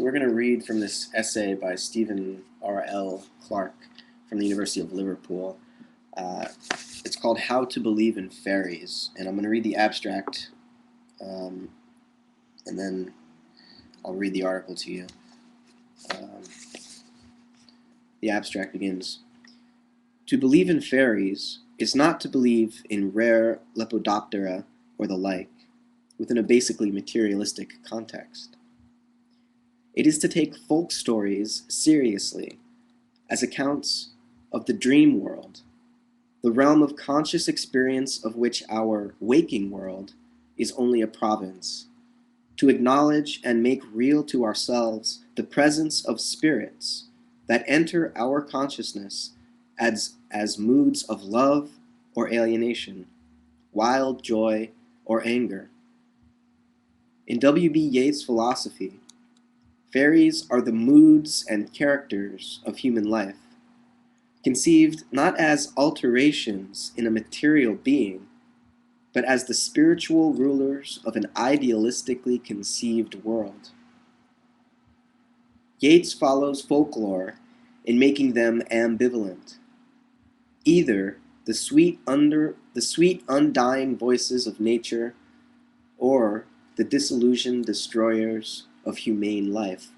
So we're going to read from this essay by Stephen R.L. Clark from the University of Liverpool. Uh, it's called How to Believe in Fairies, and I'm going to read the abstract, and then I'll read the article to you. Um, the abstract begins, "To believe in fairies is not to believe in rare Lepidoptera or the like, within a basically materialistic context. It is to take folk stories seriously as accounts of the dream world, the realm of conscious experience of which our waking world is only a province, to acknowledge and make real to ourselves the presence of spirits that enter our consciousness as moods of love or alienation, wild joy or anger. In W.B. Yeats' philosophy, fairies are the moods and characters of human life, conceived not as alterations in a material being, but as the spiritual rulers of an idealistically conceived world. Yeats follows folklore in making them ambivalent, either the sweet undying voices of nature or the disillusioned destroyers of humane life.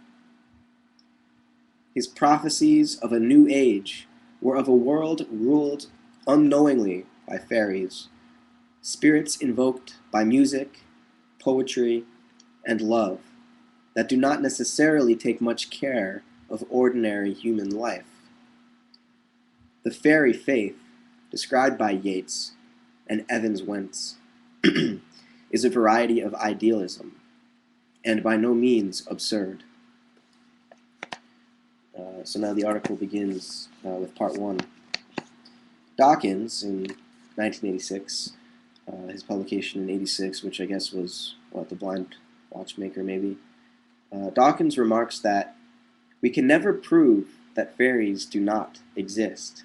His prophecies of a new age were of a world ruled unknowingly by fairies, spirits invoked by music, poetry, and love that do not necessarily take much care of ordinary human life. The fairy faith, described by Yeats and Evans Wentz, is a variety of idealism, and by no means absurd." So now the article begins with part one. Dawkins, in 1986, his publication in 86, which I guess was, The Blind Watchmaker, maybe. Dawkins remarks that we can never prove that fairies do not exist.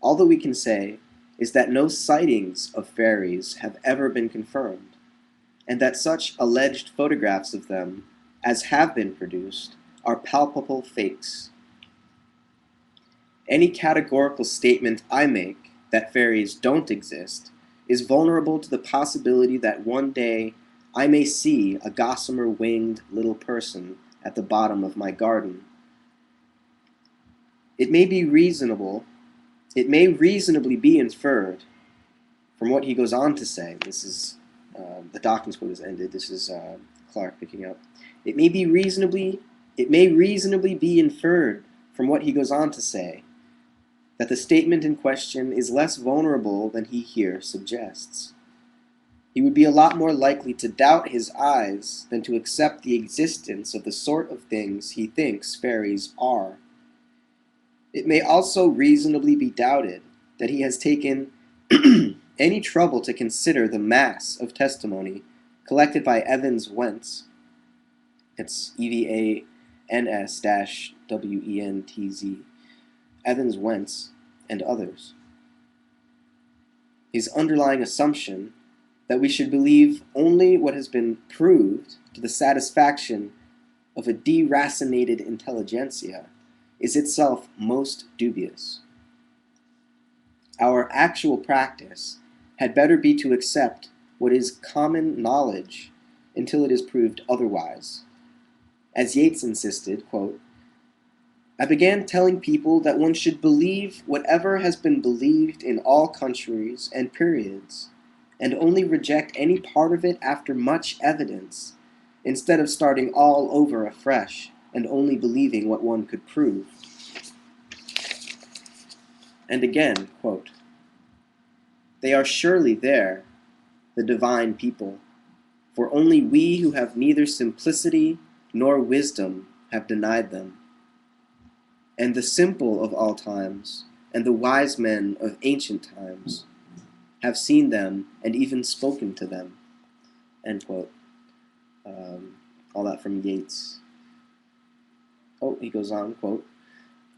All that we can say is that no sightings of fairies have ever been confirmed, and that such alleged photographs of them as have been produced are palpable fakes. Any categorical statement I make that fairies don't exist is vulnerable to the possibility that one day I may see a gossamer-winged little person at the bottom of my garden. It may reasonably be inferred from what he goes on to say. This is, the Dawkins quote is ended. This is Clark picking up. It may reasonably be inferred from what he goes on to say that the statement in question is less vulnerable than he here suggests. He would be a lot more likely to doubt his eyes than to accept the existence of the sort of things he thinks fairies are. It may also reasonably be doubted that he has taken any trouble to consider the mass of testimony collected by Evans Wentz. It's EVANS-WENTZ. Evans Wentz and others. His underlying assumption that we should believe only what has been proved to the satisfaction of a deracinated intelligentsia is itself most dubious. Our actual practice had better be to accept what is common knowledge until it is proved otherwise. As Yeats insisted, quote, "I began telling people that one should believe whatever has been believed in all countries and periods, and only reject any part of it after much evidence, instead of starting all over afresh and only believing what one could prove." And again, quote, "They are surely there, the divine people, for only we who have neither simplicity nor wisdom have denied them. And the simple of all times, and the wise men of ancient times, have seen them and even spoken to them." End quote. All that from Yeats. Oh, he goes on, quote,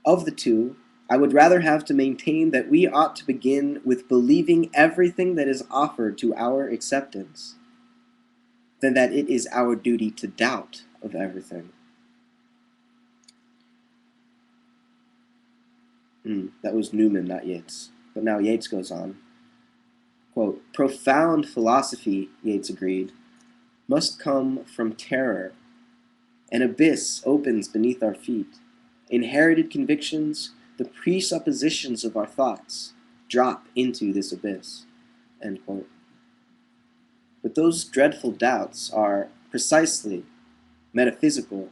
"Of the two, I would rather have to maintain that we ought to begin with believing everything that is offered to our acceptance, than that it is our duty to doubt of everything. That was Newman, not Yeats. But now Yeats goes on. Quote, profound philosophy, Yeats agreed, must come from terror. An abyss opens beneath our feet. Inherited convictions, the presuppositions of our thoughts, drop into this abyss. End quote. But those dreadful doubts are precisely metaphysical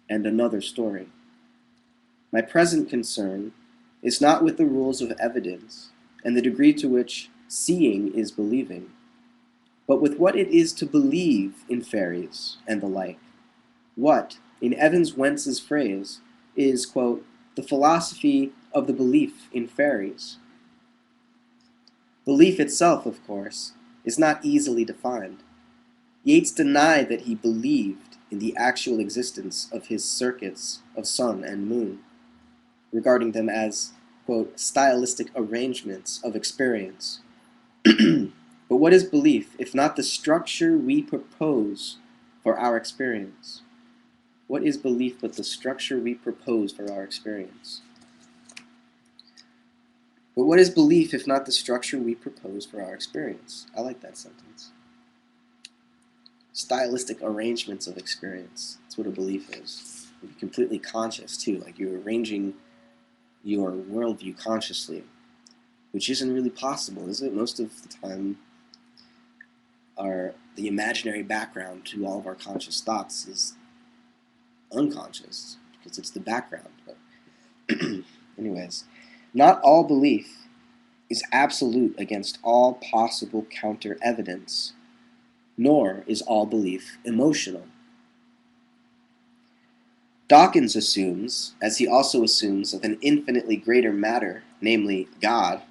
and another story. My present concern is not with the rules of evidence and the degree to which seeing is believing, but with what it is to believe in fairies and the like. What, in Evans Wentz's phrase, is, quote, the philosophy of the belief in fairies. Belief itself, of course, is not easily defined. Yeats denied that he believed in the actual existence of his circuits of sun and moon, regarding them as, quote, stylistic arrangements of experience. But what is belief if not the structure we propose for our experience? What is belief but the structure we propose for our experience? But what is belief if not the structure we propose for our experience? I like that sentence. Stylistic arrangements of experience. That's what a belief is. You're completely conscious, too. Like you're arranging your worldview consciously, which isn't really possible, is it? Most of the time, the imaginary background to all of our conscious thoughts is unconscious, because it's the background. But anyways, not all belief is absolute against all possible counter-evidence, nor is all belief emotional. Dawkins assumes, as he also assumes of an infinitely greater matter, namely God,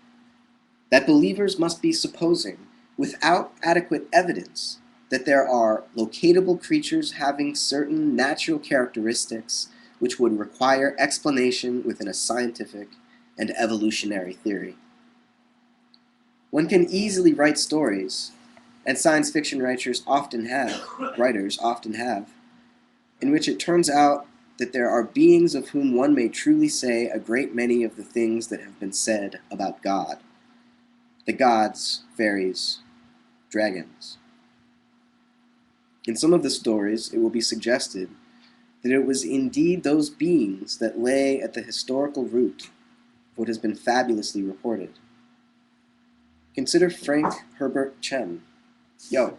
that believers must be supposing, without adequate evidence, that there are locatable creatures having certain natural characteristics which would require explanation within a scientific and evolutionary theory. One can easily write stories, and science fiction writers often have, in which it turns out that there are beings of whom one may truly say a great many of the things that have been said about God. The gods, fairies, dragons. In some of the stories, it will be suggested that it was indeed those beings that lay at the historical root of what has been fabulously reported. Consider Frank Herbert Chen. Yo,